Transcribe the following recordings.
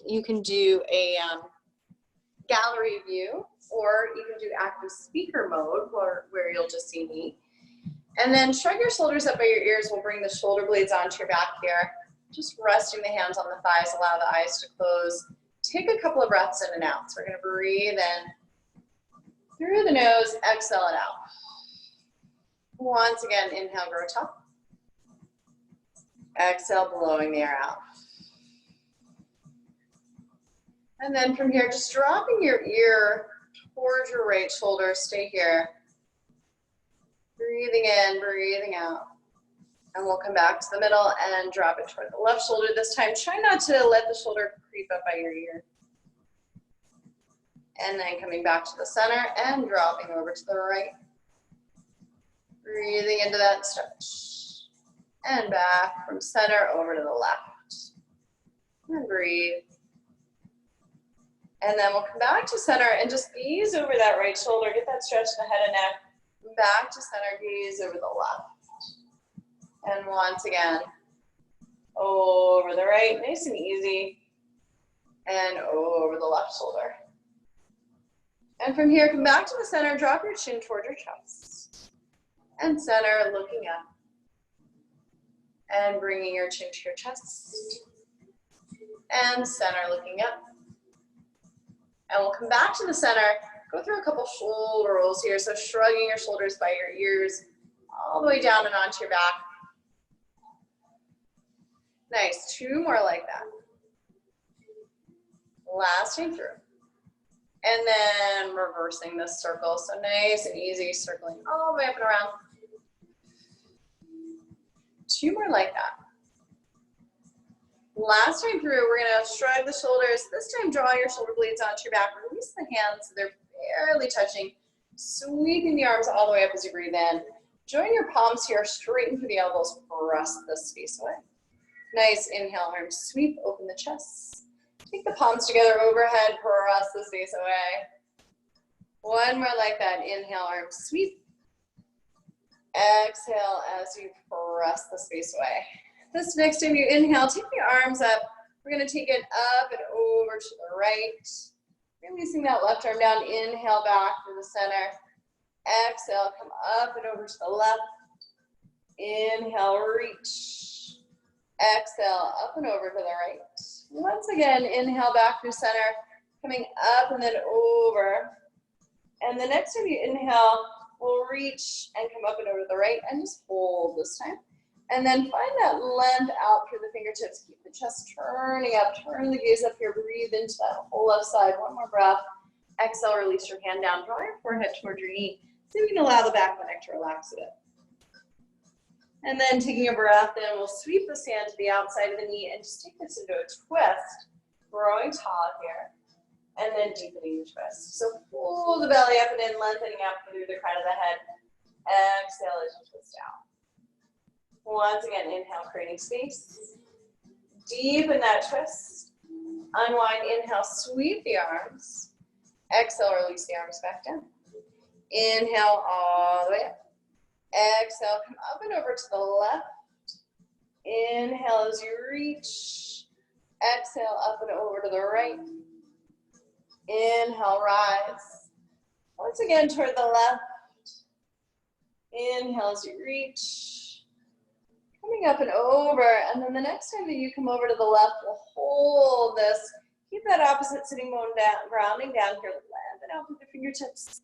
you can do a gallery view, or you can do active speaker mode where you'll just see me. And then shrug your shoulders up by your ears. We'll bring the shoulder blades onto your back here. Just resting the hands on the thighs, allow the eyes to close. Take a couple of breaths in and out. So we're gonna breathe in through the nose, exhale it out. Once again, inhale, grow tall. Exhale, blowing the air out. And then from here, just dropping your ear towards your right shoulder, stay here. Breathing in, breathing out. And we'll come back to the middle and drop it toward the left shoulder this time. Try not to let the shoulder creep up by your ear. And then coming back to the center and dropping over to the right. Breathing into that stretch. And back from center over to the left. And breathe. And then we'll come back to center and just gaze over that right shoulder. Get that stretch in the head and neck. Back to center, gaze over the left. And once again, over the right, nice and easy. And over the left shoulder. And from here, come back to the center, drop your chin toward your chest. And center, looking up. And bringing your chin to your chest. And center, looking up. And we'll come back to the center, go through a couple shoulder rolls here. So shrugging your shoulders by your ears, all the way down and onto your back. Nice, 2 more like that. Last time through. And then reversing this circle. So nice and easy, circling all the way up and around. 2 more like that. Last time through, we're gonna shrug the shoulders. This time, draw your shoulder blades onto your back. Release the hands so they're barely touching. Sweeping the arms all the way up as you breathe in. Join your palms here, straighten through the elbows, press the space away. Nice, inhale, arms sweep, open the chest. Take the palms together overhead, press the space away. 1 more like that, inhale, arms sweep. Exhale as you press the space away. This next time you inhale, take the arms up. We're gonna take it up and over to the right. Releasing that left arm down, inhale back to the center. Exhale, come up and over to the left. Inhale, reach. Exhale, up and over to the right. Once again, inhale back through center, coming up and then over. And the next time you inhale, we'll reach and come up and over to the right and just hold this time. And then find that length out through the fingertips. Keep the chest turning up. Turn the gaze up here. Breathe into that whole left side. 1 more breath. Exhale, release your hand down. Draw your forehead toward your knee. See if you can allow the back of the neck to relax a bit. And then taking a breath in, we'll sweep the sand to the outside of the knee and just take this into a twist. Growing tall here. And then deepening the twist. So pull the belly up and in, lengthening up through the crown of the head. Exhale as you twist out. Once again, inhale, creating space. Deepen that twist. Unwind, inhale, sweep the arms. Exhale, release the arms back down. Inhale, all the way up. Exhale, come up and over to the left. Inhale as you reach. Exhale, up and over to the right. Inhale, rise. Once again, toward the left. Inhale as you reach. Coming up and over, and then the next time that you come over to the left, we'll hold this. Keep that opposite sitting bone down, grounding down here. Lengthen out with the fingertips.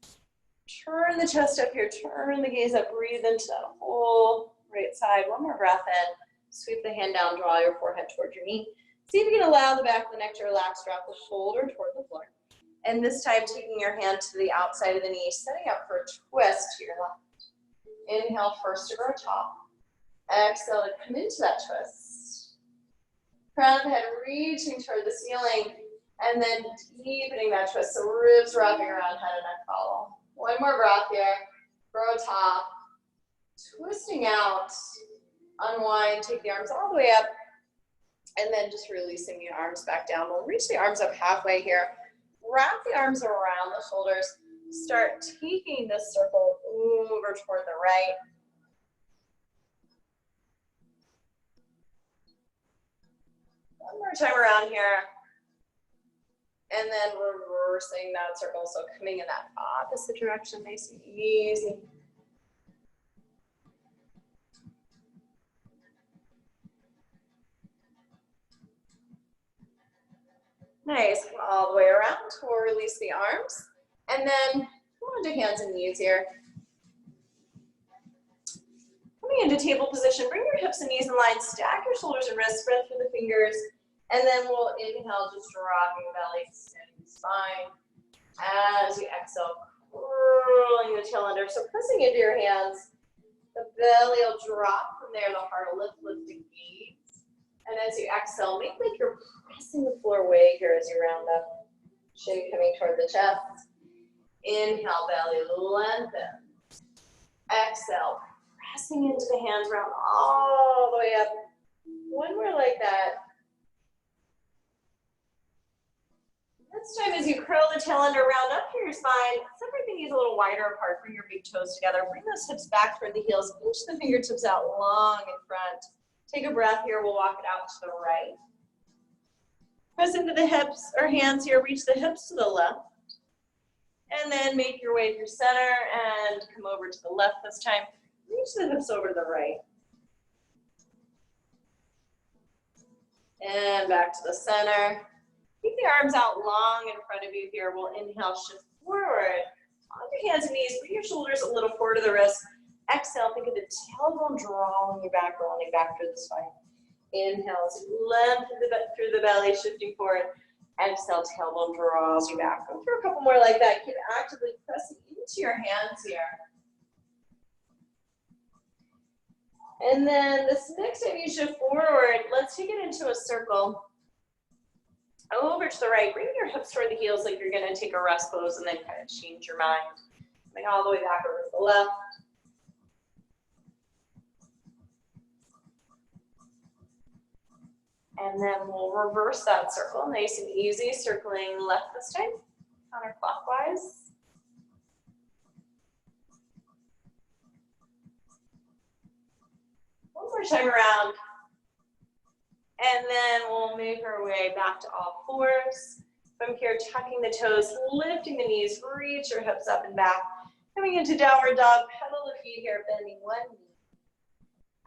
Turn the chest up here. Turn the gaze up. Breathe into that whole right side. 1 more breath in. Sweep the hand down. Draw your forehead toward your knee. See if you can allow the back of the neck to relax. Drop the shoulder toward the floor. And this time, taking your hand to the outside of the knee, setting up for a twist to your left. Inhale first to grow tall. Exhale to come into that twist. Crown of the head reaching toward the ceiling, and then deepening that twist. So ribs wrapping around, head and neck follow. 1 more breath here. Grow tall. Twisting out. Unwind. Take the arms all the way up, and then just releasing the arms back down. We'll reach the arms up halfway here. Wrap the arms around the shoulders. Start taking this circle over toward the right. One more time around here. And then reversing that circle. So coming in that opposite direction, nice and easy. Nice, come all the way around. We'll release the arms. And then come on to hands and knees here. Coming into table position, bring your hips and knees in line, stack your shoulders and wrists, spread through the fingers, and then we'll inhale, just dropping the belly, extending the spine. As you exhale, curling the tail under. So pressing into your hands, the belly will drop from there, the heart will lift, engage. And as you exhale, make like you're pressing the floor away here as you round up. Chin coming toward the chest. Inhale, belly lengthen. Exhale, pressing into the hands, round all the way up. One more like that. This time as you curl the tail under, round up through your spine, separate the knees a little wider apart, bring your big toes together, bring those hips back toward the heels, inch the fingertips out long in front. Take a breath here, we'll walk it out to the right. Press into the hips or hands here, reach the hips to the left. And then make your way through center and come over to the left this time. Reach the hips over to the right. And back to the center. Keep the arms out long in front of you here. We'll inhale, shift forward. On your hands and knees, bring your shoulders a little forward to the wrist. Exhale, think of the tailbone drawing you back, rolling back through the spine. Inhale, as you lengthen through the belly, shifting forward. Exhale, tailbone draws you back. Go through a couple more like that. Keep actively pressing into your hands here. And then this next time you shift forward, let's take it into a circle. Over to the right, bring your hips toward the heels like you're gonna take a rest pose and then kind of change your mind. Coming all the way back over to the left. And then we'll reverse that circle, nice and easy, circling left this time, counterclockwise. One more time around. And then we'll make our way back to all fours. From here, tucking the toes, lifting the knees, reach your hips up and back. Coming into downward dog, pedal the feet here, bending one knee.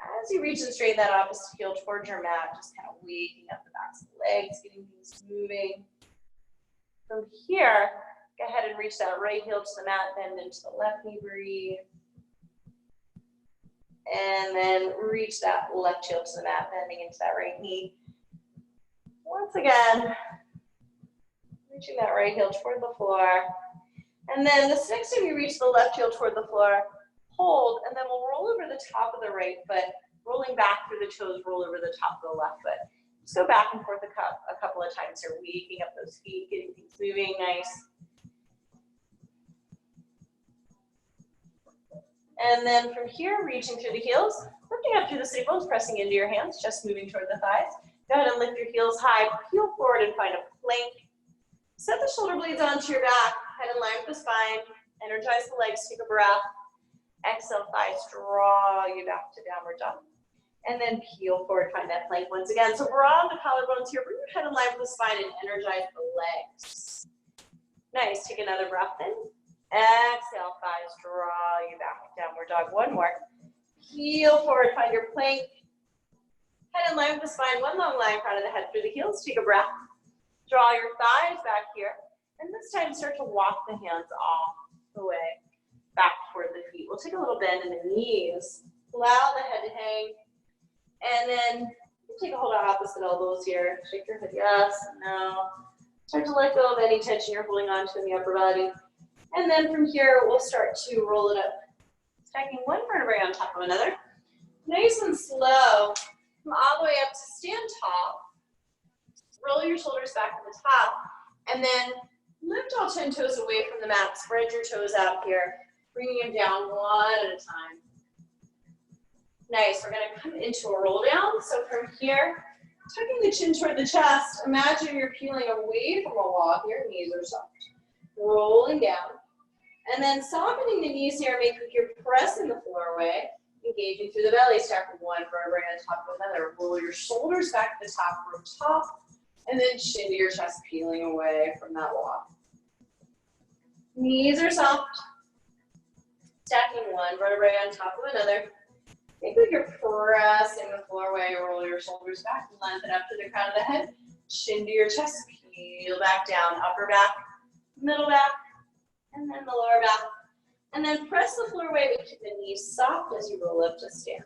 As you reach and straighten that opposite heel towards your mat, just kind of waking up the backs of the legs, getting things moving. From here, go ahead and reach that right heel to the mat, bend into the left knee, breathe. And then reach that left heel to the mat, bending into that right knee. Once again, reaching that right heel toward the floor. And then this next time you reach the left heel toward the floor, hold, and then we'll roll over the top of the right foot, rolling back through the toes, roll over the top of the left foot. Just go back and forth a couple of times here, waking up those feet, getting things moving, nice. And then from here, reaching through the heels, lifting up through the sit bones, pressing into your hands, just moving toward the thighs. Go ahead and lift your heels high, peel forward and find a plank. Set the shoulder blades onto your back, head in line with the spine, energize the legs, take a breath. Exhale, thighs draw you back to downward dog. And then peel forward, find that plank once again. So broaden the collarbones here, bring your head in line with the spine and energize the legs. Nice, take another breath in. Exhale, thighs draw you back, downward dog. One more. Peel forward, find your plank. Head in line with the spine, one long line, front of the head through the heels. Take a breath. Draw your thighs back here. And this time start to walk the hands off the way back toward the feet. We'll take a little bend in the knees. Allow the head to hang. And then take a hold of opposite elbows here. Shake your head, yes, no. Start to let go of any tension you're holding on to in the upper body. And then from here, we'll start to roll it up. Stacking one vertebrae on top of another. Nice and slow. Come all the way up to stand tall. Roll your shoulders back to the top. And then lift all 10 toes away from the mat. Spread your toes out here. Bringing them down one at a time. Nice. We're going to come into a roll down. So from here, tucking the chin toward the chest. Imagine you're peeling away from a wall here. Knees are soft. Rolling down. And then softening the knees here, make like you're pressing the floor away, engaging through the belly, stack one vertebrae on top of another. Roll your shoulders back to the top, from top, And then chin to your chest, peeling away from that wall. Knees are soft. Stacking one vertebrae on top of another. Think like you're pressing the floor away. Roll your shoulders back, lengthen up to the crown of the head. Chin to your chest, peel back down. Upper back, middle back, and then the lower back. And then press the floor away, but keep the knees soft as you roll up to stand.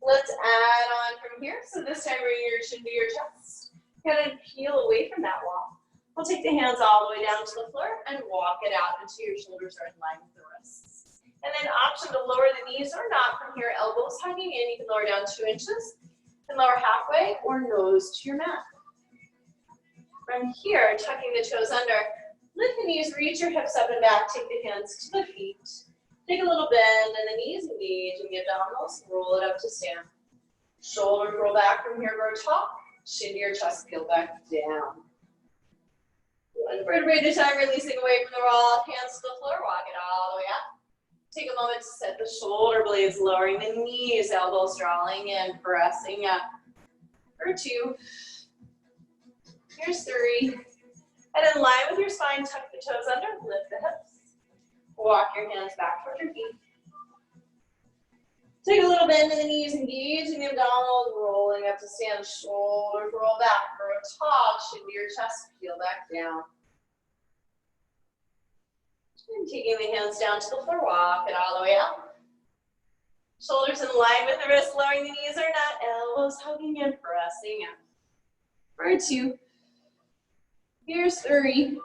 Let's add on from here. So this time bring your chin to your chest. Kind of peel away from that wall. We'll take the hands all the way down to the floor and walk it out until your shoulders are in line with the wrists. And then option to lower the knees or not from here, elbows hugging in. You can lower down 2 inches. You can lower halfway or nose to your mat. From here, tucking the toes under. Lift the knees, reach your hips up and back. Take the hands to the feet. Take a little bend in the knees, engage in the abdominals. Roll it up to stand. Shoulders roll back from here, grow tall. Chin to your chest, peel back down. One vertebrae at a time, releasing away from the wall. Hands to the floor, walk it all the way up. Take a moment to set the shoulder blades, lowering the knees, elbows drawing in, pressing up. For 2. Here's 3. And in line with your spine, tuck the toes under, lift the hips. Walk your hands back towards your feet. Take a little bend in the knees, engage in the abdominals, rolling up to stand, shoulders roll back, grow tall, chin to your chest, peel back down. And taking the hands down to the floor, walk it all the way out. Shoulders in line with the wrists, lowering the knees or not, elbows hugging in, pressing up. For 2. Here's 3.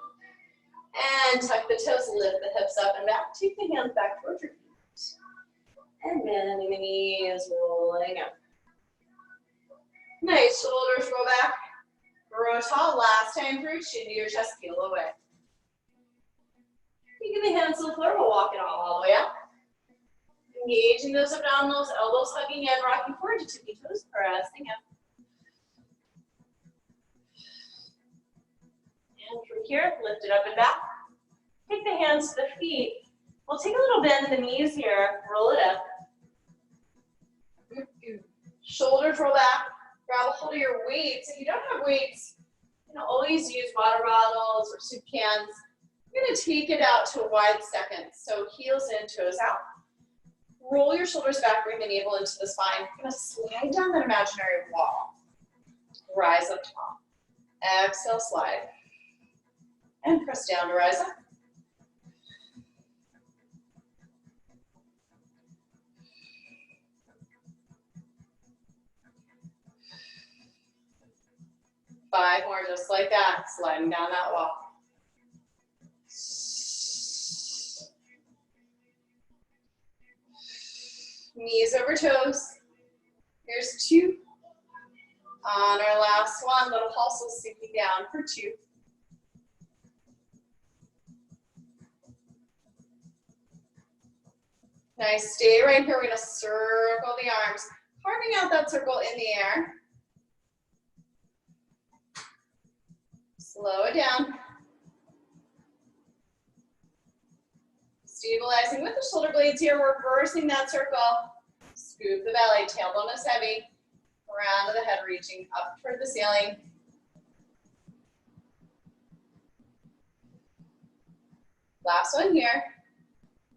And tuck the toes, lift the hips up and back. Take the hands back towards your feet. And bending the knees, rolling up. Nice, shoulders roll back. Grow tall, last time through, chin to your chest, peel away. Taking the hands to the floor, we'll walk it all the way up. Engaging those abdominals, elbows hugging in, rocking forward to tippy toes, pressing up. And from here, lift it up and back. Take the hands to the feet. We'll take a little bend in the knees here, roll it up. Shoulders roll back, grab a hold of your weights. If you don't have weights, you can always use water bottles or soup cans. You're gonna take it out to a wide second. So heels in, toes out. Roll your shoulders back, bring the navel into the spine. You're gonna slide down that imaginary wall. Rise up top. Exhale, slide. And press down to rise up. Five more, just like that, sliding down that wall. Knees over toes. Here's 2. On our last one, little pulses sinking down for 2. Nice, stay right here. We're gonna circle the arms, carving out that circle in the air. Slow it down. Stabilizing with the shoulder blades here, reversing that circle. Scoop the belly, tailbone is heavy. Crown of the head reaching up toward the ceiling. Last one here.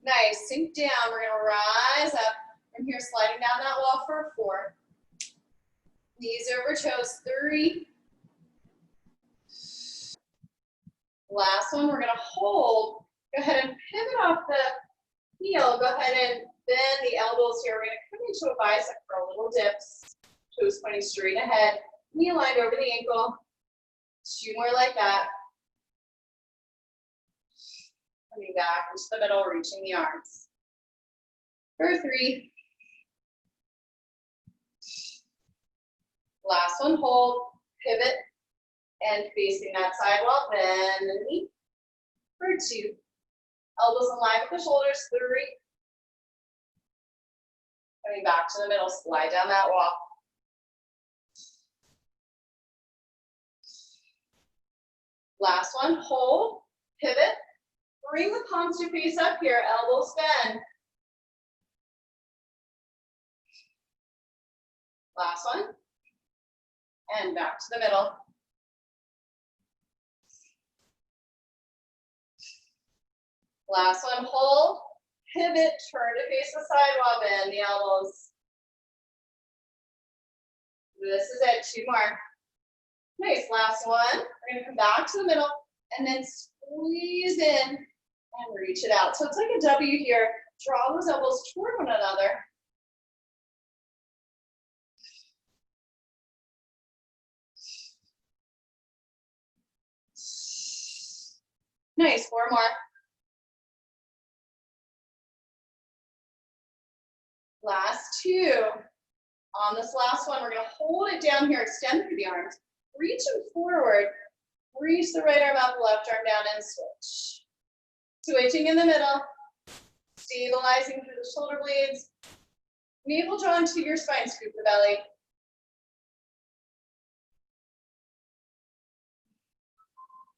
Nice, sink down. We're gonna rise up from here, sliding down that wall for 4. Knees over toes, 3. Last one, we're gonna hold. Go ahead and pivot off the heel. Go ahead and bend the elbows here. We're gonna come into a bicep for a little dips. Toes pointing straight ahead. Knee lined over the ankle. 2 more like that. Coming back into the middle, reaching the arms. For 3. Last one, hold, pivot, and facing that side wall, bend the knee. For 2. Elbows in line with the shoulders, 3. Coming back to the middle, slide down that wall. Last one, hold, pivot, bring the palms to face up here, elbows bend. Last one, and back to the middle. Last one, hold, pivot, turn to face the side while bend the elbows. This is it, 2 more. Nice, last one. We're gonna come back to the middle and then squeeze in and reach it out. So it's like a W here. Draw those elbows toward one another. Nice, 4 more. Last 2. On this last one, we're gonna hold it down here, extend through the arms, reach them forward, reach the right arm up, left arm down, and switch. Switching in the middle, stabilizing through the shoulder blades, navel drawn to your spine, scoop the belly.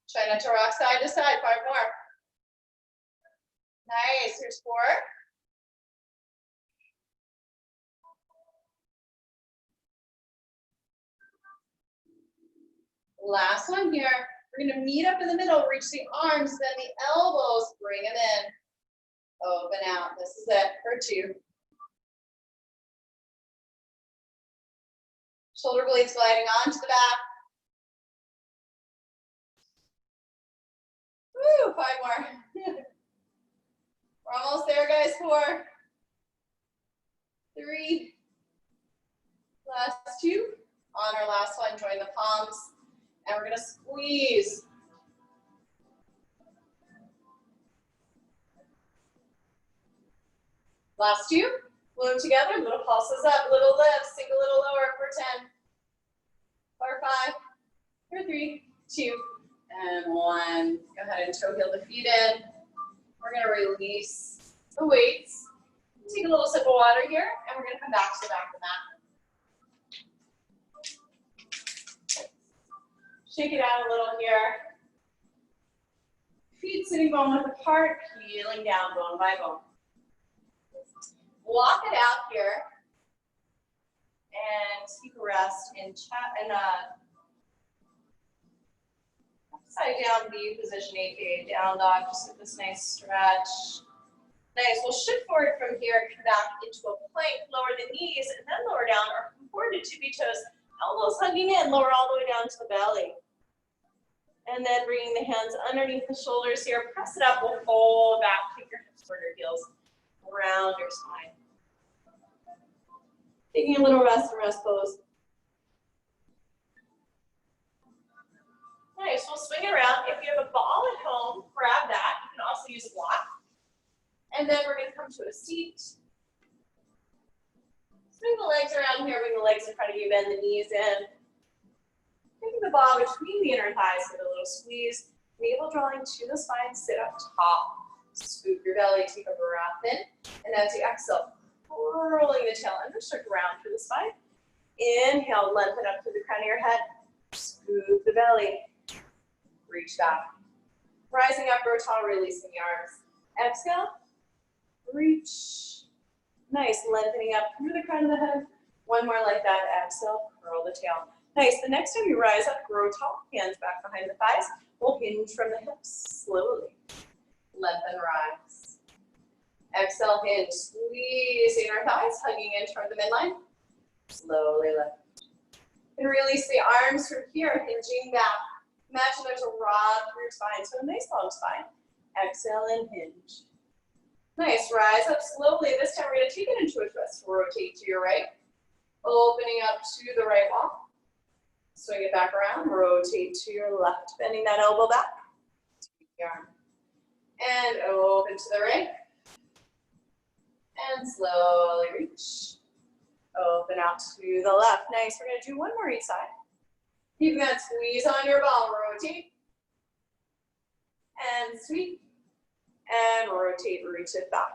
Try not to rock side to side, 5 more. Nice, here's 4. Last one here. We're gonna meet up in the middle, reach the arms, then the elbows, bring them in. Open out, this is it for 2. Shoulder blades gliding onto the back. Woo, 5 more. We're almost there, guys, 4, 3, last 2. On our last one, join the palms. And we're gonna squeeze. Last 2, glue them together, little pulses up, little lifts, sink a little lower for 10, for 5, for 3, 2, and 1. Go ahead and toe heel the feet in. We're gonna release the weights. Take a little sip of water here, and we're gonna come back to the back of the mat. Shake it out a little here. Feet sitting bone width apart, peeling down bone by bone. Walk it out here and take a rest in upside down V position, aka down dog. Just get this nice stretch. Nice. We'll shift forward from here, come back into a plank, lower the knees, and then lower down, or come forward to tippy toes. Elbows hugging in, lower all the way down to the belly. And then bringing the hands underneath the shoulders here, press it up, we'll fold back, kick your hips toward your heels, around your spine. Taking a little rest and rest pose. Nice, we'll swing it around. If you have a ball at home, grab that. You can also use a block. And then we're gonna come to a seat. Swing the legs around here, bring the legs in front of you, bend the knees in. Taking the ball between the inner thighs, give it a little squeeze. Navel drawing to the spine, sit up top. Scoop your belly, take a breath in. And as you exhale, curling the tail under, start round through the spine. Inhale, lengthen up through the crown of your head. Scoop the belly. Reach back. Rising up, grow tall, releasing the arms. Exhale, reach. Nice, lengthening up through the crown of the head. One more like that. Exhale, curl the tail. Nice, the next time you rise up, grow tall, hands back behind the thighs. We'll hinge from the hips slowly. Lengthen, rise. Exhale, hinge, squeeze inner thighs, hugging in toward the midline. Slowly lift. And release the arms from here, hinging back. Imagine there's a rod through your spine, so a nice long spine. Exhale and hinge. Nice, rise up slowly. This time we're gonna take it into a twist. Rotate to your right, opening up to the right wall. Swing it back around, rotate to your left, bending that elbow back. Sweep the arm. And open to the right. And slowly reach. Open out to the left. Nice, we're gonna do one more each side. Keep that squeeze on your ball, rotate. And sweep. And rotate, reach it back.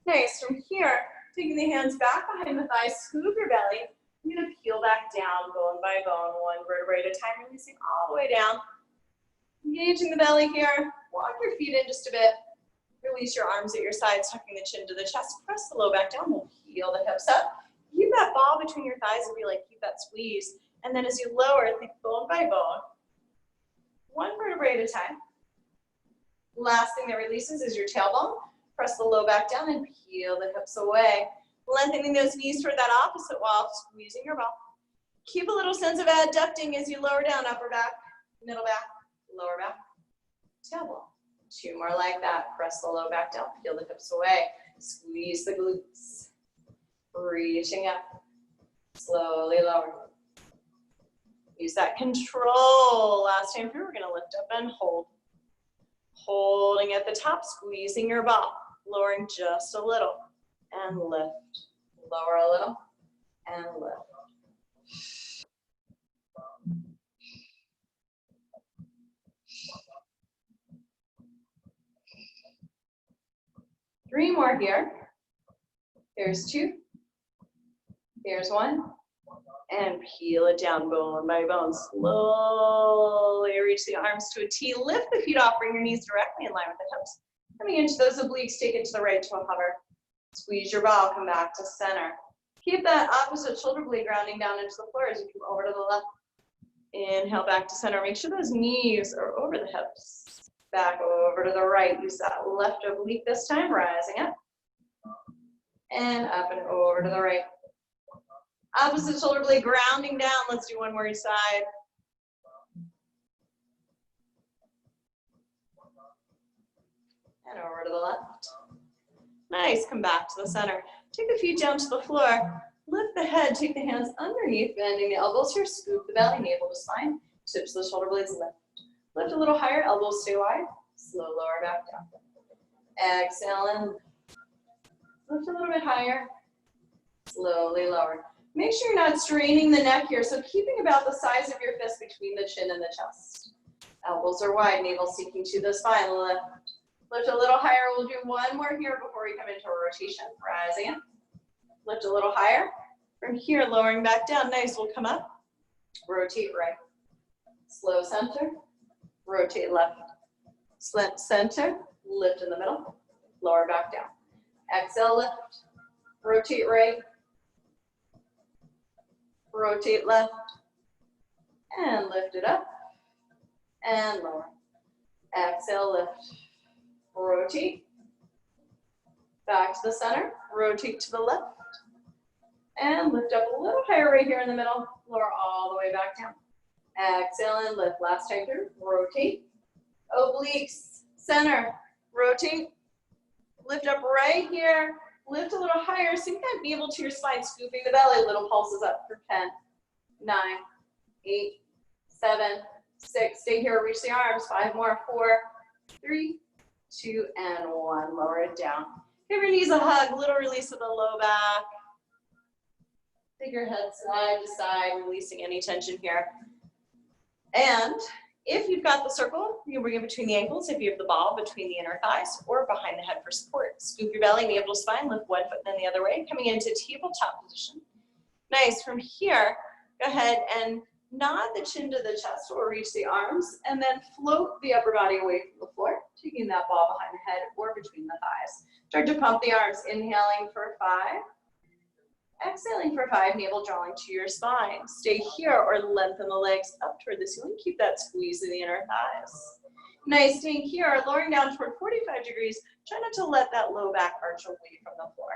Nice, from here, taking the hands back behind the thighs, scoop your belly. You're gonna peel back down, bone by bone, one vertebrae at a time, releasing all the way down. Engaging the belly here. Walk your feet in just a bit. Release your arms at your sides, tucking the chin to the chest. Press the low back down. We'll heel the hips up. Keep that ball between your thighs and really keep that squeeze. And then as you lower, think bone by bone. One vertebrae at a time. Last thing that releases is your tailbone. Press the low back down and peel the hips away. Lengthening those knees toward that opposite wall, squeezing your ball. Keep a little sense of adducting as you lower down, upper back, middle back, lower back, tailbone. 2 more like that. Press the low back down, peel the hips away. Squeeze the glutes. Reaching up. Slowly lower. Use that control. Last time through, we're going to lift up and hold. Holding at the top, squeezing your ball. Lowering just a little. And lift. Lower a little. And lift. Three more here. Here's 2. Here's 1. And peel it down bone by bone. Slowly reach the arms to a T. Lift the feet off. Bring your knees directly in line with the hips. Coming into those obliques, take it to the right to a hover. Squeeze your ball. Come back to center. Keep that opposite shoulder blade grounding down into the floor as you come over to the left. Inhale back to center. Make sure those knees are over the hips. Back over to the right. Use that left oblique this time. Rising up. And up and over to the right. Opposite shoulder blade grounding down. Let's do one more each side. And over to the left. Nice. Come back to the center. Take the feet down to the floor. Lift the head. Take the hands underneath, bending the elbows here. Scoop the belly, navel to spine. Tips the shoulder blades lift. Lift a little higher. Elbows stay wide. Slow lower back down. Exhale and lift a little bit higher. Slowly lower. Make sure you're not straining the neck here. So keeping about the size of your fist between the chin and the chest. Elbows are wide, navel seeking to the spine. Lift. Lift a little higher. We'll do one more here before we come into a rotation. Rising up. Lift a little higher. From here, lowering back down. Nice. We'll come up. Rotate right. Slow center. Rotate left. Slant center. Lift in the middle. Lower back down. Exhale, lift. Rotate right. Rotate left. And lift it up. And lower. Exhale, lift. Rotate. Back to the center. Rotate to the left. And lift up a little higher right here in the middle. Lower all the way back down. Exhale and lift. Last time through. Rotate. Obliques. Center. Rotate. Lift up right here. Lift a little higher. Sink that navel to your spine. Scooping the belly. Little pulses up for 10, 9, 8, 7, 6. Stay here. Reach the arms. 5 more. 4, 3, 2, and 1. Lower it down. Give your knees a hug. Little release of the low back. Take your head side to side, releasing any tension here. And if you've got the circle, you can bring it between the ankles. If you have the ball, between the inner thighs or behind the head for support. Scoop your belly, navel to spine, lift one foot and then the other way. Coming into tabletop position. Nice. From here, go ahead and nod the chin to the chest or reach the arms, and then float the upper body away from the floor, taking that ball behind the head or between the thighs. Start to pump the arms. Inhaling for 5. Exhaling for 5, navel drawing to your spine. Stay here or lengthen the legs up toward the ceiling. Keep that squeeze in the inner thighs. Nice. Staying here, lowering down toward 45 degrees. Try not to let that low back arch away from the floor.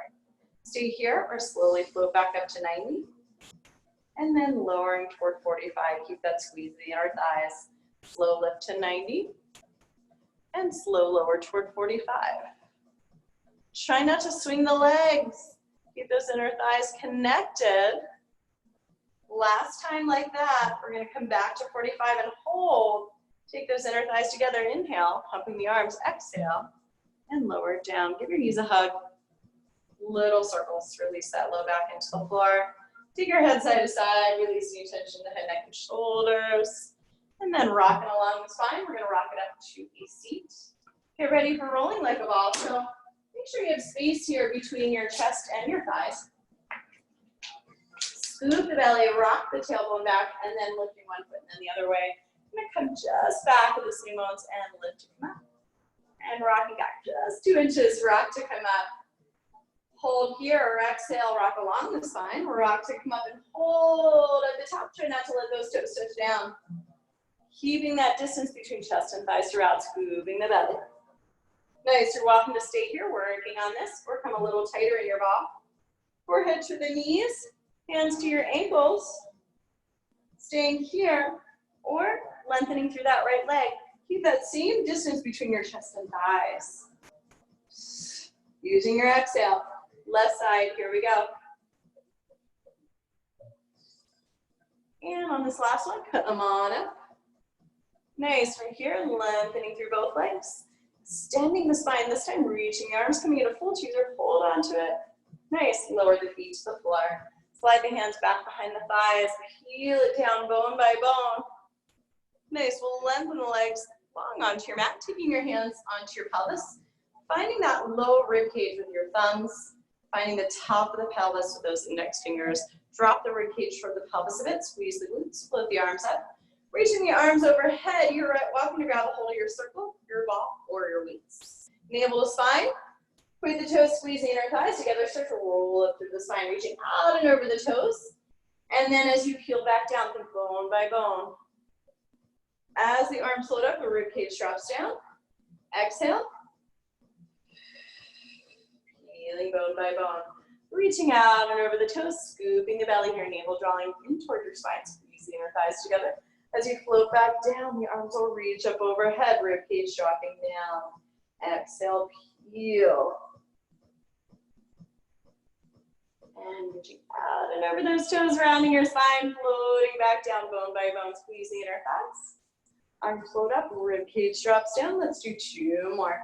Stay here or slowly float back up to 90. And then lowering toward 45. Keep that squeeze in the inner thighs. Slow lift to 90. And slow lower toward 45. Try not to swing the legs. Keep those inner thighs connected. Last time like that, we're going to come back to 45 and hold. Take those inner thighs together. Inhale, pumping the arms. Exhale, and lower it down. Give your knees a hug. Little circles. Release that low back into the floor. Take your head side to side. Release any tension in the head, neck, and shoulders. And then rocking along the spine. We're going to rock it up to a seat. Get ready for rolling like a ball. So make sure you have space here between your chest and your thighs. Scoop the belly, rock the tailbone back, and then lifting one foot and then the other way. I'm going to come just back with the sitting bones and lift to come up. And rocking back just 2 inches, rock to come up. Hold here or exhale, rock along the spine. Rock to come up and hold at the top. Try not to let those toes touch down. Keeping that distance between chest and thighs throughout, scooping the belly. Nice, you're welcome to stay here working on this or come a little tighter in your ball. Forehead to the knees, hands to your ankles. Staying here or lengthening through that right leg. Keep that same distance between your chest and thighs. Using your exhale. Left side, here we go. And on this last one, come on up. Nice, from here, lengthening through both legs. Extending the spine, this time reaching the arms, coming into full teaser, hold onto it. Nice, lower the feet to the floor. Slide the hands back behind the thighs, peel it down bone by bone. Nice, we'll lengthen the legs long onto your mat, taking your hands onto your pelvis, finding that low rib cage with your thumbs, finding the top of the pelvis with those index fingers. Drop the rib cage toward the pelvis a bit, squeeze the glutes, float the arms up. Reaching the arms overhead, you're welcome to grab a hold of your circle, your ball, or your weights. Navel to spine. Point the toes, squeeze the inner thighs together, start to roll up through the spine, reaching out and over the toes. And then as you peel back down, think bone by bone. As the arms float up, the rib cage drops down. Exhale. Peeling bone by bone. Reaching out and over the toes, scooping the belly here, navel drawing in toward your spine. Squeeze the inner thighs together. As you float back down, the arms will reach up overhead, rib cage dropping down. Exhale, peel. And reaching out and over those toes, rounding your spine, floating back down bone by bone, squeeze the inner thighs. Arms float up, rib cage drops down. Let's do 2 more.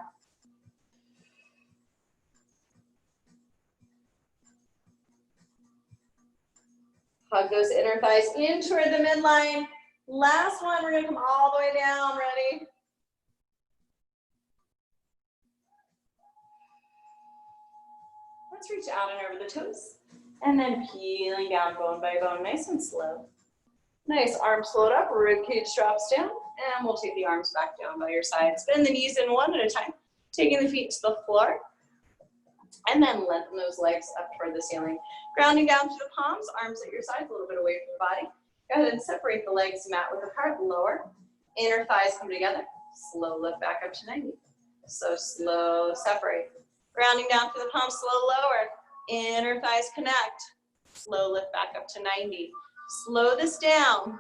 Hug those inner thighs in toward the midline. Last one, we're gonna come all the way down, ready? Let's reach out and over the toes. And then peeling down bone by bone, nice and slow. Nice, arms float up, rib cage drops down, and we'll take the arms back down by your sides. Bend the knees in one at a time, taking the feet to the floor. And then lengthen those legs up toward the ceiling. Grounding down to the palms, arms at your sides, a little bit away from the body. Go ahead and separate the legs mat width apart, lower. Inner thighs come together. Slow lift back up to 90. So slow, separate. Grounding down to the palms, slow lower. Inner thighs connect. Slow lift back up to 90. Slow this down.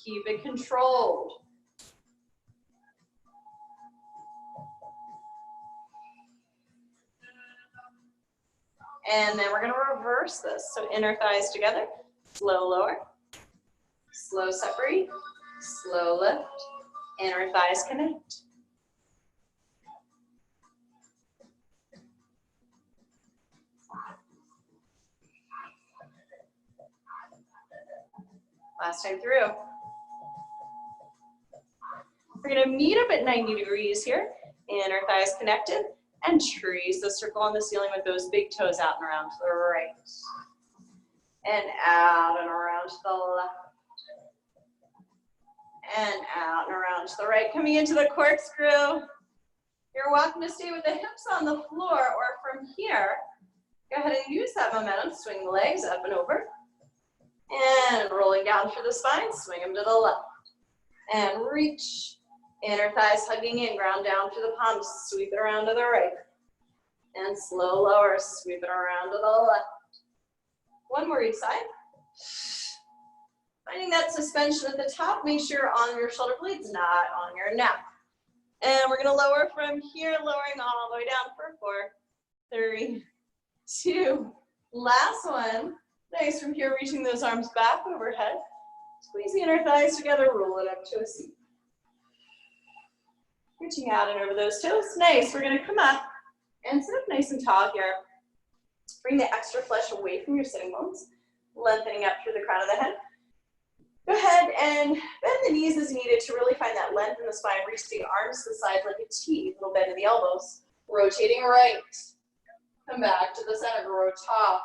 Keep it controlled. And then we're going to reverse this. So inner thighs together, slow lower, slow separate, slow lift, inner thighs connect. Last time through. We're going to meet up at 90 degrees here, inner thighs connected. And trace the circle on the ceiling with those big toes out and around to the right. And out and around to the left. And out and around to the right. Coming into the corkscrew. You're welcome to stay with the hips on the floor, or from here, go ahead and use that momentum. Swing the legs up and over. And rolling down through the spine, swing them to the left. And reach. Inner thighs hugging in, ground down through the palms, sweep it around to the right. And slow lower, sweep it around to the left. One more each side. Finding that suspension at the top, make sure you're on your shoulder blades, not on your neck. And we're gonna lower from here, lowering all the way down for 4, 3, 2. Last one. Nice, from here, reaching those arms back overhead. Squeeze the inner thighs together, roll it up to a seat. Reaching out and over those toes. Nice, we're gonna come up and sit up nice and tall here. Bring the extra flesh away from your sitting bones, lengthening up through the crown of the head. Go ahead and bend the knees as needed to really find that length in the spine. Reach the arms to the side like a T, little bend in the elbows. Rotating right. Come back to the center, grow top.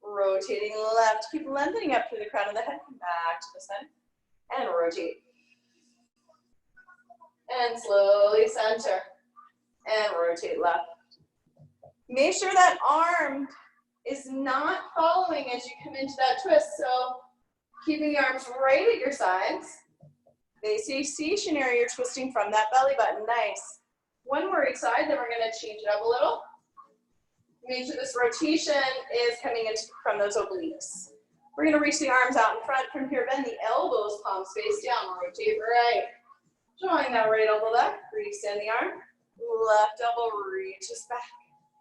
Rotating left. Keep lengthening up through the crown of the head. Come back to the center and rotate. And slowly center, and rotate left. Make sure that arm is not following as you come into that twist, so keeping the arms right at your sides. They stay stationary, you're twisting from that belly button, nice. One more each side, then we're gonna change it up a little. Make sure this rotation is coming in from those obliques. We're gonna reach the arms out in front. From here, bend the elbows, palms face down, rotate right. Drawing that right elbow back, extend the arm. Left elbow reaches back,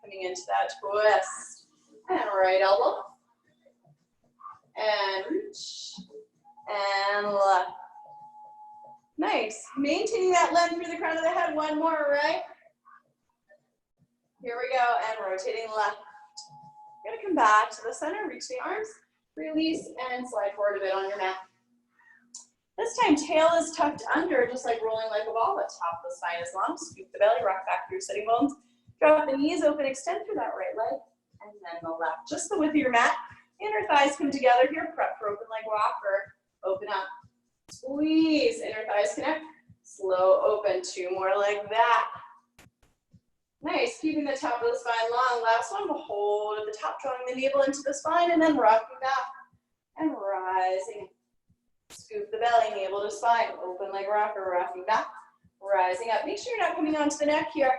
coming into that twist. And right elbow. And reach. And left. Nice. Maintaining that length through the crown of the head. One more, right? Here we go. And rotating left. You're going to come back to the center. Reach the arms. Release and slide forward a bit on your mat. This time, tail is tucked under, just like rolling like a ball. The top of the spine is long. Scoop the belly. Rock back through your sitting bones. Drop the knees open. Extend through that right leg. And then the left. Just the width of your mat. Inner thighs come together here. Prep for open leg rocker. Open up. Squeeze, inner thighs connect. Slow open, 2 more like that. Nice, keeping the top of the spine long. Last one, we'll hold at the top, drawing the navel into the spine and then rocking back and rising. Scoop the belly, navel to spine. Open leg rocker, rocking back, rising up. Make sure you're not coming onto the neck here.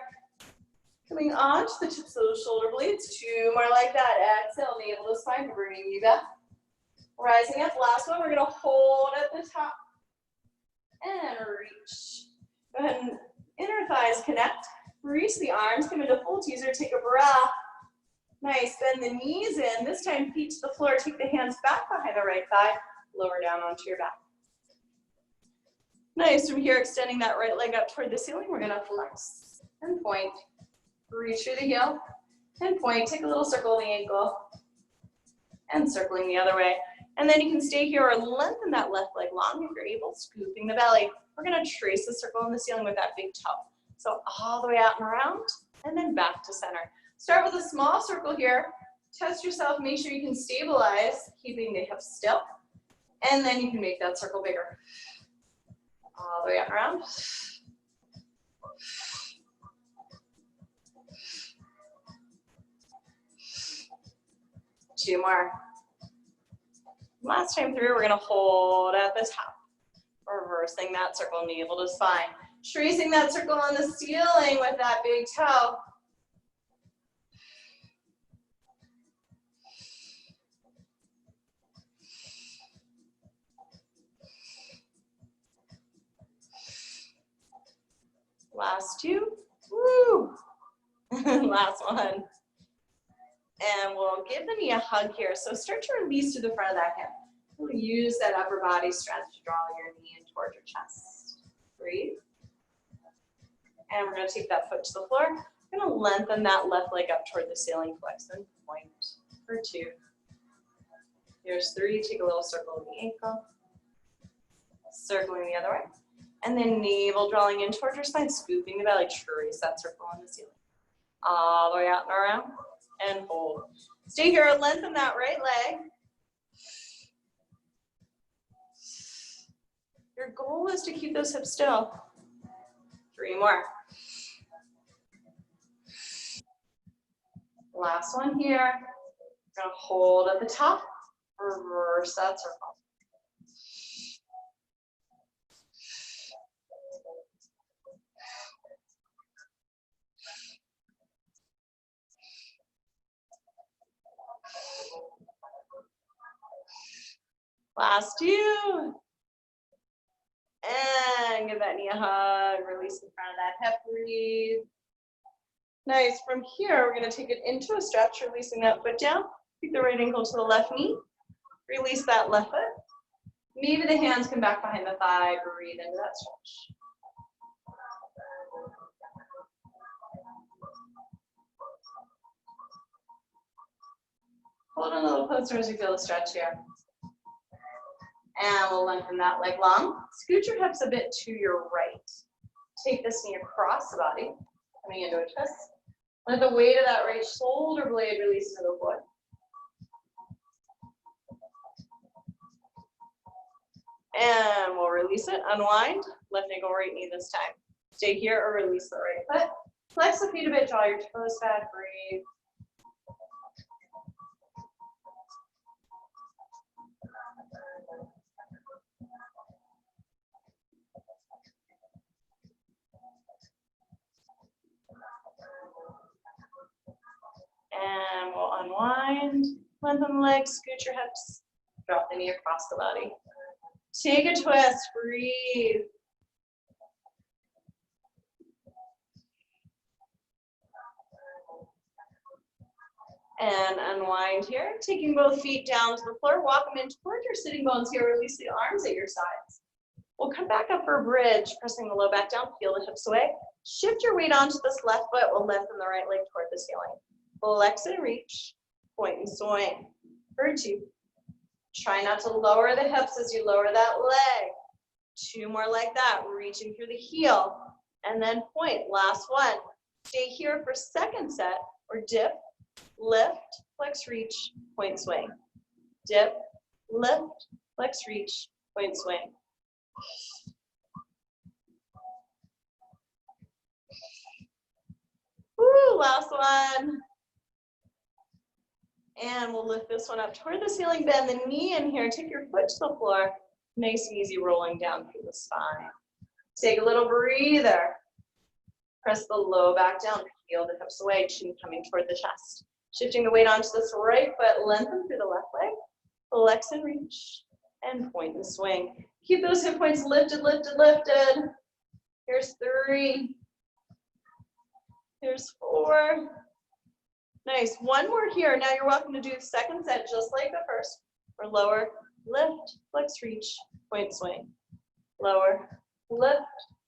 Coming onto the tips of those shoulder blades. 2 more like that. Exhale, navel to spine, bringing you back. Rising up, last one, we're gonna hold at the top and reach. Go ahead and inner thighs connect. Reach the arms, come into full teaser, take a breath. Nice, bend the knees in. This time, feet to the floor, take the hands back behind the right thigh, lower down onto your back. Nice, from here, extending that right leg up toward the ceiling, we're gonna flex and point. Reach through the heel and point, take a little circle of the ankle and circling the other way. And then you can stay here or lengthen that left leg long if you're able, scooping the belly. We're gonna trace the circle in the ceiling with that big toe. So all the way out and around, and then back to center. Start with a small circle here. Test yourself, make sure you can stabilize, keeping the hips still. And then you can make that circle bigger. All the way out and around. 2 more. Last time through, we're gonna hold at the top. Reversing that circle, navel to spine. Tracing that circle on the ceiling with that big toe. Last 2. Woo! Last one. And we'll give the knee a hug here. So start to release to the front of that hip. We'll use that upper body strength to draw your knee in towards your chest. Breathe. And we're going to take that foot to the floor. We're going to lengthen that left leg up toward the ceiling, flex and point for 2. Here's 3. Take a little circle of the ankle. Circling the other way. And then navel drawing in towards your spine, scooping the belly, trace that circle on the ceiling. All the way out and around. And hold. Stay here, lengthen that right leg. Your goal is to keep those hips still. 3 more. Last one here. We're gonna hold at the top, reverse that circle. Last 2. And give that knee a hug. Release the front of that hip. Breathe. Nice. From here, we're going to take it into a stretch, releasing that foot down. Take the right ankle to the left knee. Release that left foot. Maybe the hands come back behind the thigh. Breathe into that stretch. Hold on a little closer as you feel the stretch here. And we'll lengthen that leg long. Scoot your hips a bit to your right. Take this knee across the body, coming into a twist. Let the weight of that right shoulder blade release to the foot. And we'll release it, unwind, left ankle, right knee this time. Stay here or release the right foot. Flex the feet a bit, draw your toes back, breathe. And we'll unwind, lengthen the legs, scoot your hips, drop the knee across the body. Take a twist, breathe. And unwind here, taking both feet down to the floor, walk them in toward your sitting bones here, release the arms at your sides. We'll come back up for a bridge, pressing the low back down, feel the hips away. Shift your weight onto this left foot, we'll lengthen the right leg toward the ceiling. Flex and reach, point and swing. For 2. Try not to lower the hips as you lower that leg. 2 more like that, reaching through the heel, and then point, last one. Stay here for second set, or dip, lift, flex, reach, point, swing. Dip, lift, flex, reach, point, swing. Woo, last one. And we'll lift this one up toward the ceiling, bend the knee in here, take your foot to the floor. Nice and easy rolling down through the spine. Take a little breather. Press the low back down, feel the hips away, chin coming toward the chest. Shifting the weight onto this right foot, lengthen through the left leg, flex and reach, and point and swing. Keep those hip points lifted, lifted, lifted. Here's 3. Here's 4. Nice, 1 more here. Now you're welcome to do the second set just like the first. Or lower, lift, flex, reach, point, swing. Lower, lift,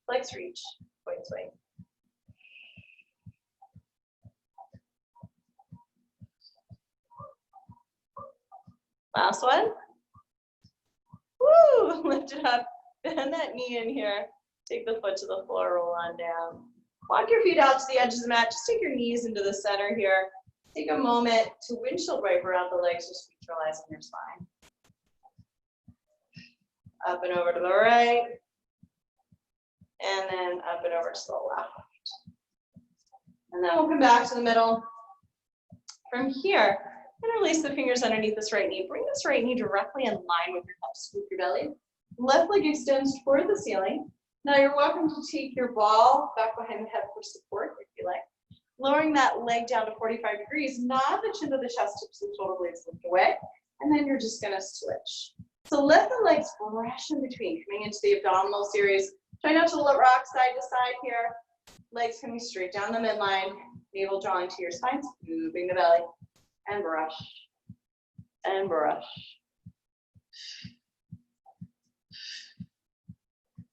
flex, reach, point, swing. Last one. Woo, lift it up, bend that knee in here. Take the foot to the floor, roll on down. Walk your feet out to the edge of the mat. Just take your knees into the center here. Take a moment to windshield wiper around the legs, just neutralizing your spine. Up and over to the right. And then up and over to the left. And then we'll come back to the middle. From here, interlace the fingers underneath this right knee. Bring this right knee directly in line with your hips. Scoop your belly. Left leg extends toward the ceiling. Now you're welcome to take your ball back behind the head for support if you like. Lowering that leg down to 45 degrees, nod the chin to the chest, tips and shoulder blades lift away, and then you're just gonna switch. So let the legs brush in between, coming into the abdominal series. Try not to rock side to side here. Legs coming straight down the midline, navel drawing to your spine, scooping the belly, and brush, and brush.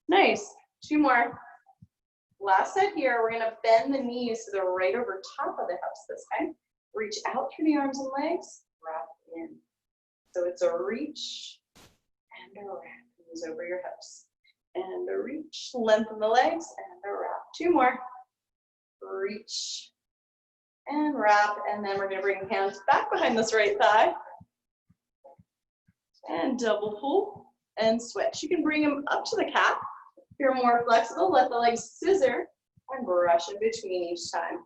Nice, 2 more. Last set here, we're gonna bend the knees to the right over top of the hips this time. Reach out through the arms and legs, wrap in. So it's a reach and a wrap, knees over your hips. And a reach, lengthen the legs, and a wrap. 2 more. Reach and wrap, and then we're gonna bring hands back behind this right thigh. And double pull and switch. You can bring them up to the calf. If you're more flexible, let the legs scissor and brush in between each time.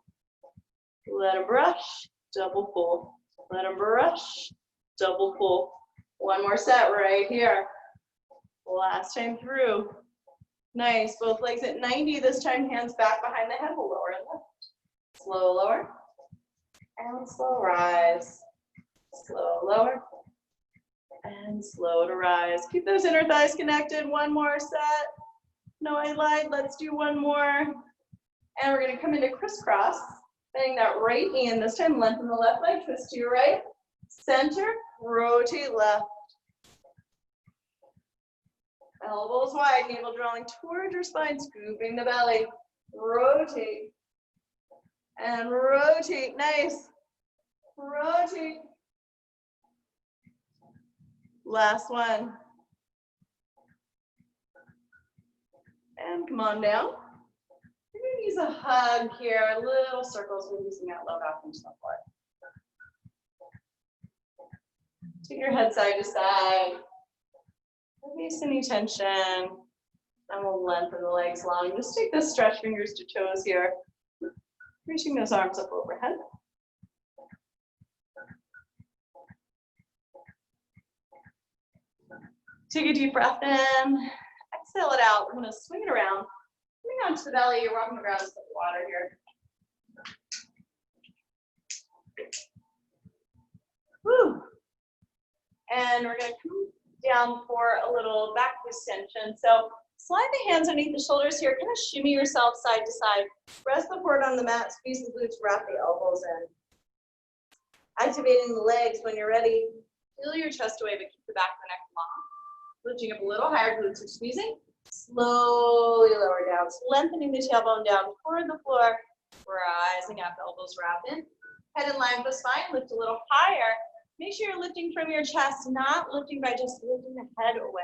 Let them brush, double pull. Let them brush, double pull. 1 more set right here. Last time through. Nice, both legs at 90. This time, hands back behind the head. We'll lower and lift. Slow lower and slow rise. Slow lower and slow to rise. Keep those inner thighs connected. 1 more set. No, I lied. Let's do 1 more. And we're going to come into crisscross, bending that right knee, and this time lengthen the left leg, twist to your right, center, rotate left. Elbows wide, navel drawing toward your spine, scooping the belly. Rotate. And rotate. Nice. Rotate. Last one. And come on down. You're going to use a hug here, little circles, releasing that low back into the floor. Take your head side to side. Release any tension. And we'll lengthen the legs long. Just take this stretch fingers to toes here. Reaching those arms up overhead. Take a deep breath in. Exhale it out. We're going to swing it around. Coming onto the belly, you're welcome to grab some water here. Woo. And we're going to come down for a little back extension. So slide the hands underneath the shoulders here. Kind of shimmy yourself side to side. Rest the forward on the mat. Squeeze the glutes. Wrap the elbows in. Activating the legs when you're ready. Feel your chest away, but keep the back of the neck long. Lifting up a little higher. Glutes are squeezing. Slowly lower down. So lengthening the tailbone down toward the floor. Rising up. Elbows wrap in. Head in line with the spine. Lift a little higher. Make sure you're lifting from your chest, not lifting by just lifting the head away.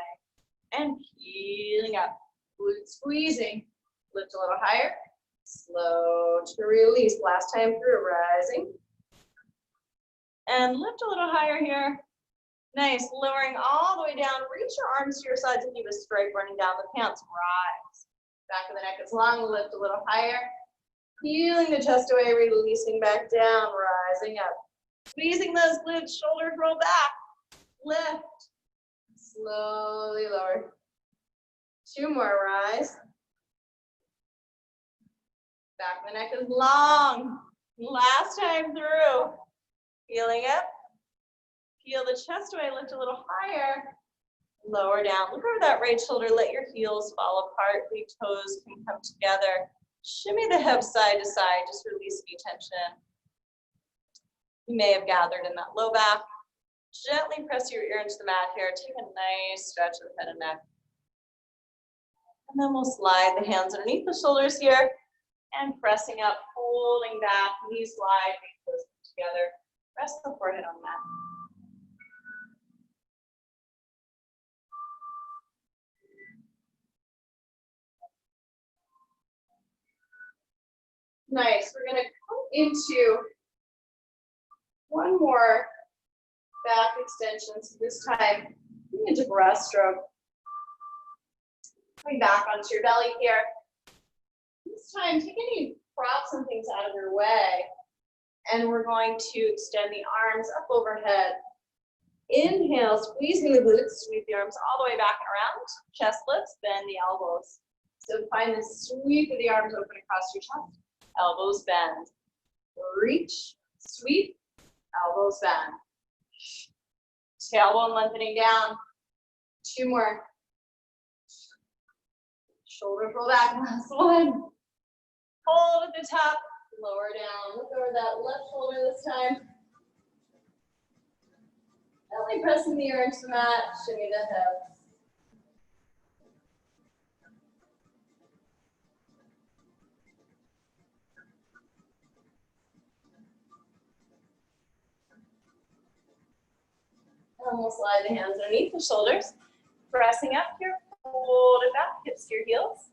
And peeling up. Glutes squeezing. Lift a little higher. Slow to release. Last time through. Rising. And lift a little higher here. Nice. Lowering all the way down. Reach your arms to your sides and keep a stripe running down the pants. Rise. Back of the neck is long. Lift a little higher. Peeling the chest away. Releasing back down. Rising up. Squeezing those glutes. Shoulders roll back. Lift. Slowly lower. 2 more. Rise. Back of the neck is long. Last time through. Peeling up. Peel the chest away. Lift a little higher. Lower down. Look over that right shoulder. Let your heels fall apart. The toes can come together. Shimmy the hips side to side. Just release any tension you may have gathered in that low back. Gently press your ear into the mat here. Take a nice stretch of the head and neck. And then we'll slide the hands underneath the shoulders here and pressing up, holding back, knees wide, feet close together. Rest the forehead on the mat. Nice. We're going to come into one more back extension. So this time, into breaststroke. Coming back onto your belly here. This time, take any props and things out of your way. And we're going to extend the arms up overhead. Inhale, squeezing the glutes. Sweep the arms all the way back and around. Chest lifts, bend the elbows. So find the sweep of the arms open across your chest. Elbows bend. Reach, sweep, elbows bend. Tailbone lengthening down. 2 more. Shoulders roll back. Last one. Hold at the top. Lower down. Look over that left shoulder this time. Gently pressing the ear into the mat. Shimmy the hips. And we'll slide the hands underneath the shoulders. Pressing up here. Hold it back. Hips to your heels.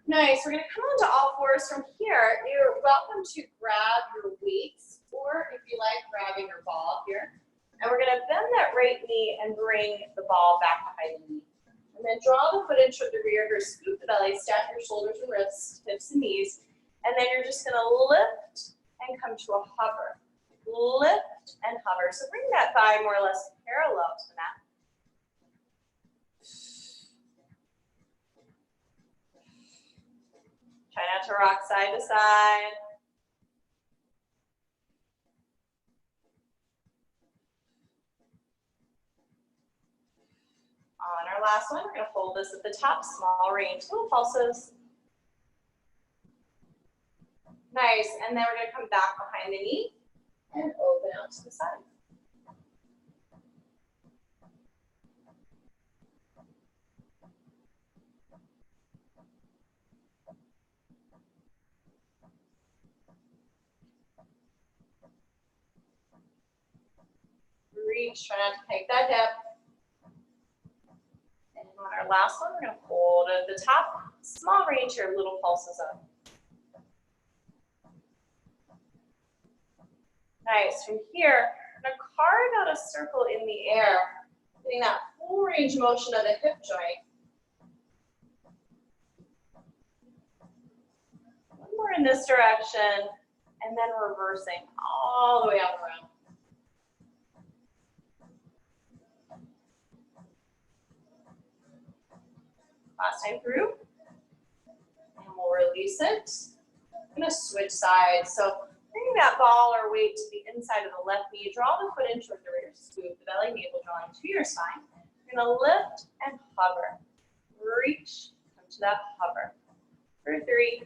Nice. We're going to come onto all fours from here. You're welcome to grab your weights, or if you like, grabbing your ball here. And we're going to bend that right knee and bring the ball back behind the knee. And then draw the foot in toward the rear here, scoop the belly, stack your shoulders and wrists, hips and knees. And then you're just going to lift and come to a hover. Lift and hover. So bring that thigh more or less parallel to the mat. Try not to rock side to side. On our last one, we're going to hold this at the top, small range, little pulses. Nice, and then we're going to come back behind the knee and open out to the side. Reach, try not to take that depth. And on our last one, we're going to hold at the top, small range here, little pulses up. Nice. From here, I'm going to carve out a circle in the air, getting that full range motion of the hip joint. One more in this direction, and then reversing all the way up around. Last time through. And we'll release it. I'm gonna switch sides. So Bring that ball or weight to the inside of the left knee. Draw the foot in toward the rear. Scoop the belly, navel drawing to your spine. You're gonna lift and hover. Reach, come to that hover. For 3.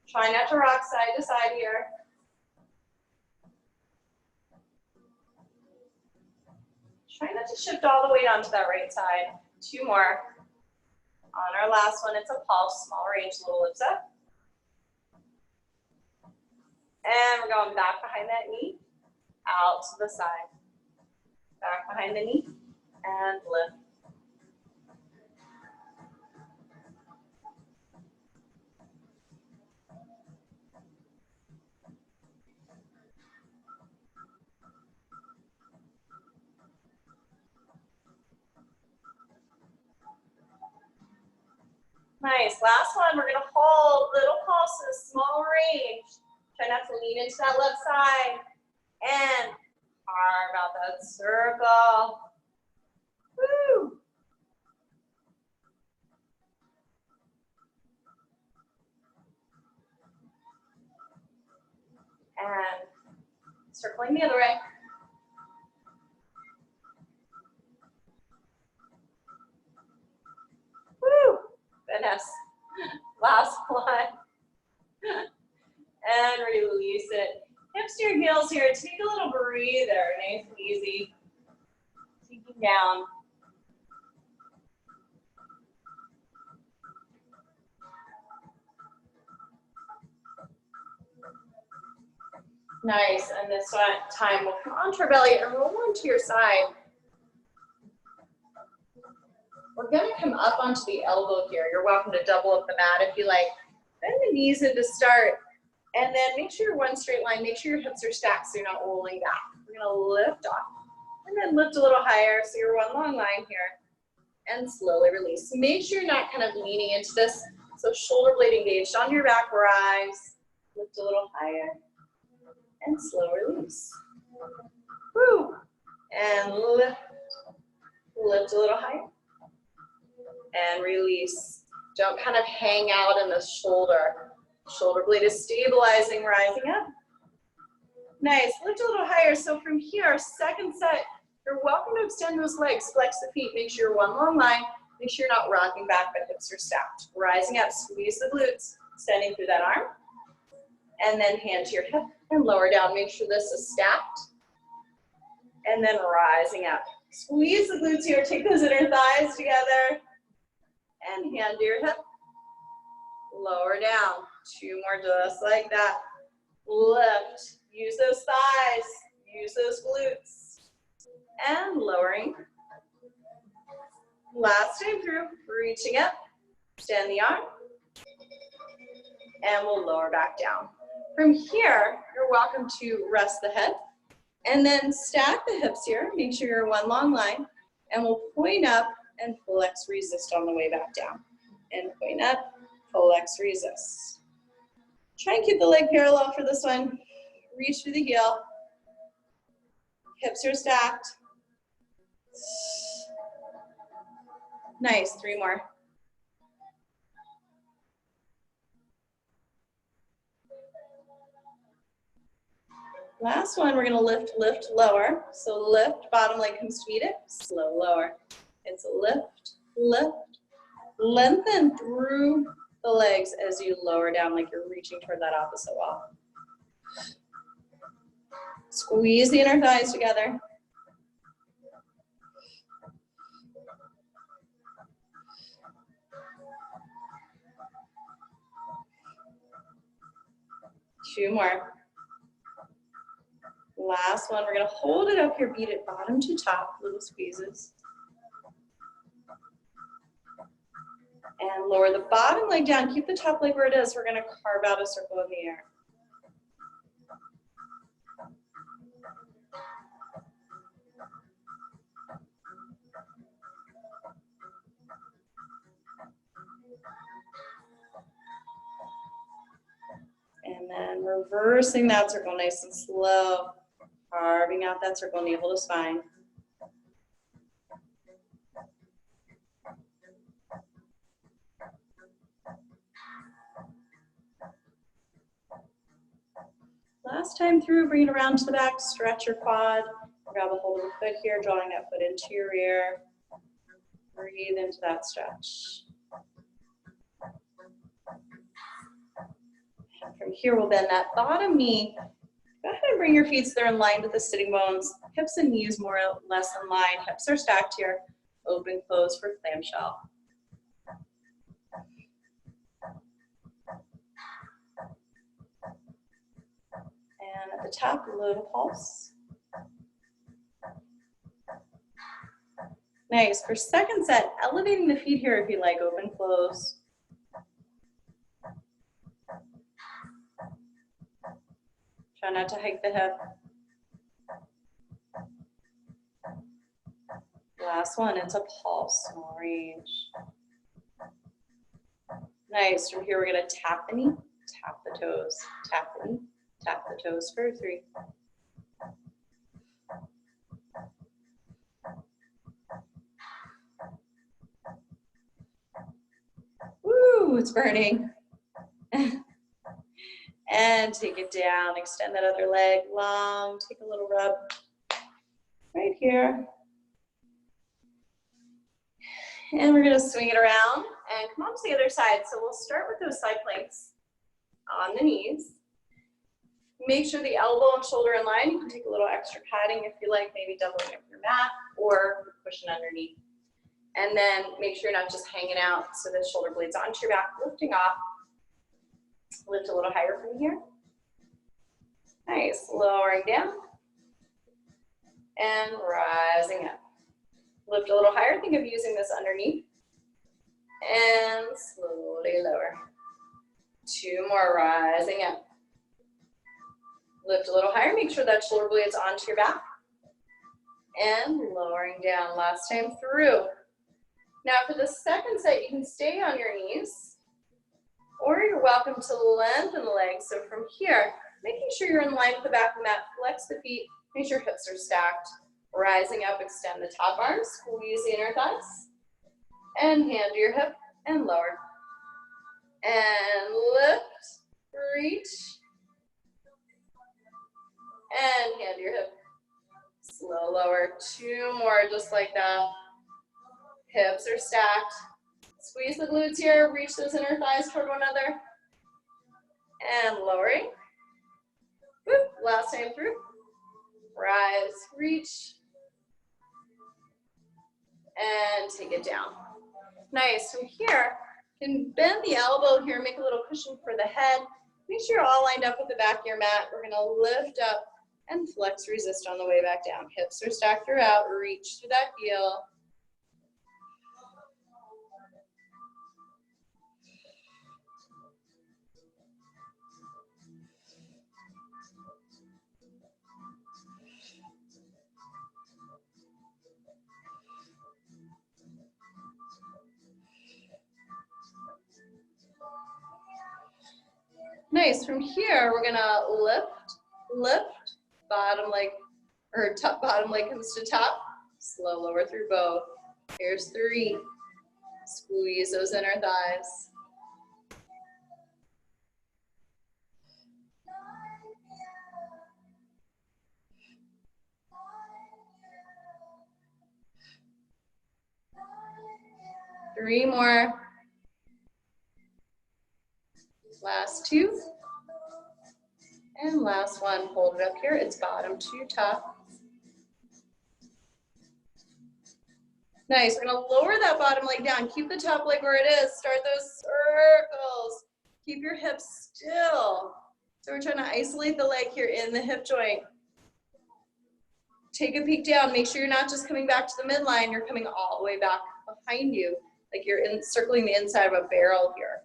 Try not to rock side to side here. Try not to shift all the weight onto that right side. 2 more. On our last one, it's a pulse, small range, little lifts up. And we're going back behind that knee, out to the side. Back behind the knee, and lift. Nice, last one, we're gonna hold little pulses, small range. Try not to lean into that left side. And carve out that circle. Woo! And circling the other way. Woo! Goodness. Last one. And release it. Hips to your heels here. Take a little breather. Nice and easy. Taking down. Nice. And this time we'll come onto our belly and roll onto your side. We're going to come up onto the elbow here. You're welcome to double up the mat if you like. Bend the knees in to start. And then make sure you're one straight line. Make sure your hips are stacked so you're not rolling back. We're going to lift off. And then lift a little higher so you're one long line here. And slowly release. Make sure you're not kind of leaning into this. So shoulder blade engaged on your back, rise. Lift a little higher. And slow release. Woo! And lift. Lift a little higher. And release. Don't kind of hang out in the shoulder. Shoulder blade is stabilizing, rising up. Nice, lift a little higher. So from here, second set, you're welcome to extend those legs, flex the feet, make sure you're one long line, make sure you're not rocking back, but hips are stacked. Rising up, squeeze the glutes, extending through that arm. And then hand to your hip and lower down. Make sure this is stacked. And then rising up. Squeeze the glutes here, take those inner thighs together. And hand to your hip. Lower down. 2 more just like that. Lift. Use those thighs. Use those glutes. And lowering. Last time through. Reaching up. Extend the arm. And we'll lower back down. From here, you're welcome to rest the head. And then stack the hips here. Make sure you're one long line. And we'll point up and flex resist on the way back down. And point up, flex resist. Try and keep the leg parallel for this one. Reach through the heel. Hips are stacked. Nice, 3 more. Last one, we're gonna lift, lift, lower. So lift, bottom leg comes to meet it, slow lower. It's a lift, lift, lengthen through the legs as you lower down like you're reaching toward that opposite wall. Squeeze the inner thighs together. Two more. Last one, we're gonna hold it up here, beat it bottom to top, little squeezes. And lower the bottom leg down, keep the top leg where it is. We're gonna carve out a circle in the air. And then reversing that circle nice and slow. Carving out that circle, navel to spine. last time through, bring it around to the back, stretch your quad, grab a hold of the foot here, drawing that foot into your rear. Breathe into that stretch. And from here, we'll bend that bottom knee. Go ahead and bring your feet so they're in line with the sitting bones. Hips and knees more or less in line. Hips are stacked here. Open, close for clamshell. And at the top, a little pulse. Nice. For second set, elevating the feet here if you like. Open, close. Try not to hike the hip. Last one, it's a pulse, small range. Nice. From here, we're going to tap the knee, tap the toes, tap the knee, tap the toes for 3. Woo, it's burning. And take it down, extend that other leg long, take a little rub right here. And we're gonna swing it around and come on to the other side. So we'll start with those side planks on the knees. Make sure the elbow and shoulder in line. You can take a little extra padding if you like, maybe doubling up your mat or pushing underneath. And then make sure you're not just hanging out so the shoulder blades onto your back, lifting off. Lift a little higher from here. Nice, lowering down. And rising up. Lift a little higher, think of using this underneath. And slowly lower. 2 more, rising up. Lift a little higher, make sure that shoulder blade's onto your back. And lowering down, last time through. Now for the second set, you can stay on your knees, or you're welcome to lengthen the legs. So from here, making sure you're in line with the back of the mat, flex the feet, make sure hips are stacked. Rising up, extend the top arms, squeeze the inner thighs, and hand to your hip and lower. And lift, reach, and hand to your hip. Slow lower, 2 more just like that. Hips are stacked. Squeeze the glutes here, reach those inner thighs toward one another. And lowering. Whoop, last time through. Rise, reach. And take it down. Nice. From here, you can bend the elbow here, make a little cushion for the head. Make sure you're all lined up with the back of your mat. We're going to lift up and flex, resist on the way back down. Hips are stacked throughout. Reach through that heel. Nice. From here, we're gonna lift, bottom leg, or top, bottom leg comes to top. Slow lower through both. Here's 3. Squeeze those inner thighs. Three more. Last 2. And last one, hold it up here. It's bottom to top. Nice, we're gonna lower that bottom leg down. Keep the top leg where it is. Start those circles. Keep your hips still. So we're trying to isolate the leg here in the hip joint. Take a peek down. Make sure you're not just coming back to the midline. You're coming all the way back behind you. Like you're circling the inside of a barrel here.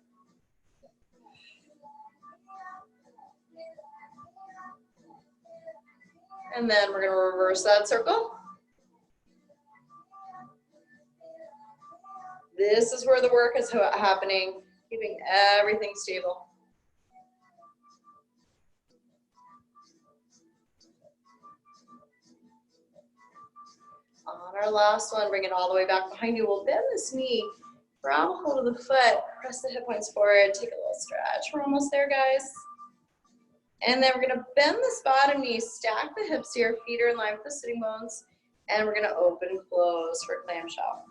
And then we're gonna reverse that circle. This is where the work is happening, keeping everything stable. On our last one, bring it all the way back behind you. We'll bend this knee, grab a hold of the foot, press the hip points forward, take a little stretch. We're almost there, guys. And then we're gonna bend this bottom knee, stack the hips here, feet are in line with the sitting bones, and we're gonna open and close for clamshell.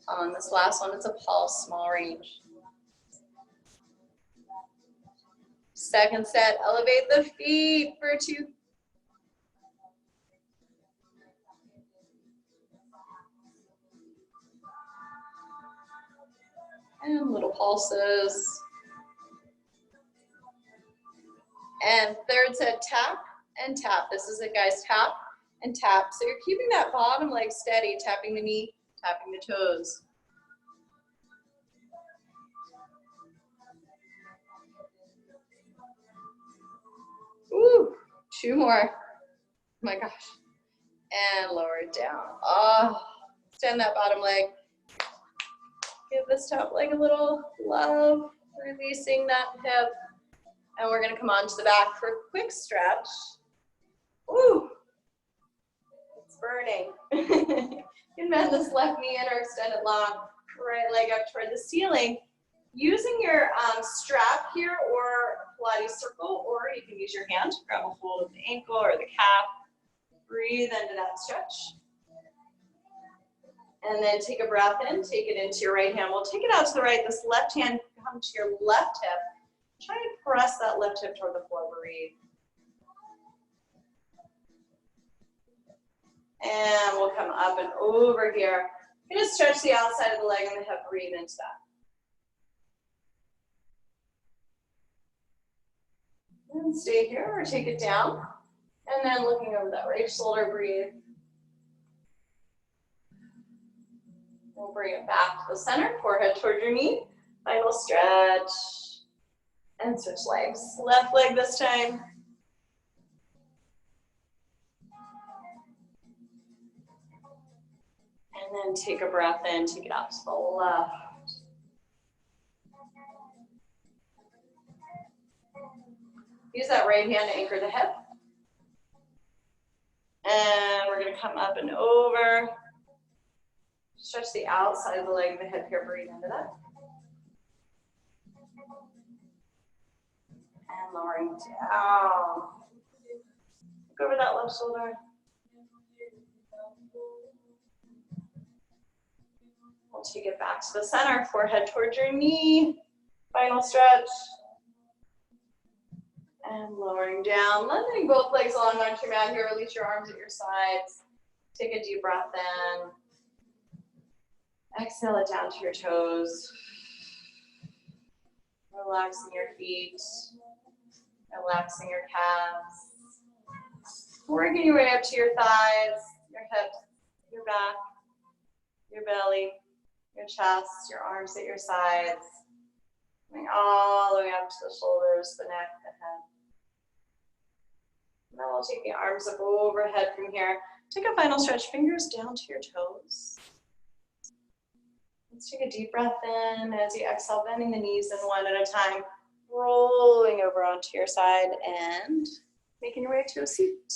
On this last one, it's a pulse, small range. Second set, elevate the feet for 2. And little pulses. And third set, tap and tap. This is it, guys, tap and tap. So you're keeping that bottom leg steady, tapping the knee, tapping the toes. Ooh, 2 more. Oh my gosh. And lower it down. Oh, extend that bottom leg. Give this top leg a little love, releasing that hip. And we're gonna come onto the back for a quick stretch. Ooh, it's burning. You can bend this left knee in or extend it long. Right leg up toward the ceiling. Using your strap here or Pilates circle, or you can use your hand to grab a hold of the ankle or the calf. Breathe into that stretch. And then take a breath in, take it into your right hand. We'll take it out to the right. This left hand come to your left hip. Try to press that left hip toward the floor. Breathe. And we'll come up and over here. You're gonna stretch the outside of the leg and the hip. Breathe into that. And stay here or take it down. And then looking over that right shoulder, breathe. We'll bring it back to the center, forehead toward your knee. Final stretch. And switch legs. Left leg this time. And then take a breath in, take it out to the left. Use that right hand to anchor the hip. And we're gonna come up and over. Stretch the outside of the leg and the hip here, breathe into that. And lowering down. Look over that left shoulder. We'll take it back to the center, forehead towards your knee. Final stretch. And lowering down, lengthening both legs along onto your mat here. Release your arms at your sides. Take a deep breath in. Exhale it down to your toes. Relaxing your feet. Relaxing your calves. Working your way up to your thighs, your hips, your back, your belly, your chest, your arms at your sides. Coming all the way up to the shoulders, the neck, the head. And then we'll take the arms up overhead from here. Take a final stretch, fingers down to your toes. Let's take a deep breath in as you exhale, bending the knees in one at a time, rolling over onto your side and making your way to a seat.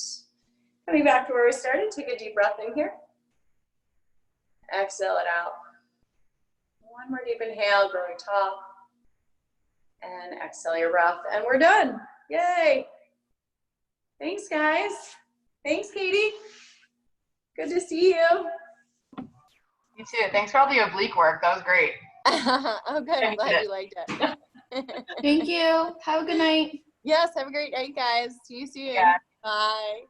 Coming back to where we started, take a deep breath in here. Exhale it out. One more deep inhale, growing tall. And exhale your breath, and we're done. Yay. Thanks, guys. Thanks, Katie. Good to see you. You too. Thanks for all the oblique work. That was great. Oh, good. I'm glad you liked it. Thank you. Have a good night. Yes, have a great night, guys. See you soon. Yeah. Bye.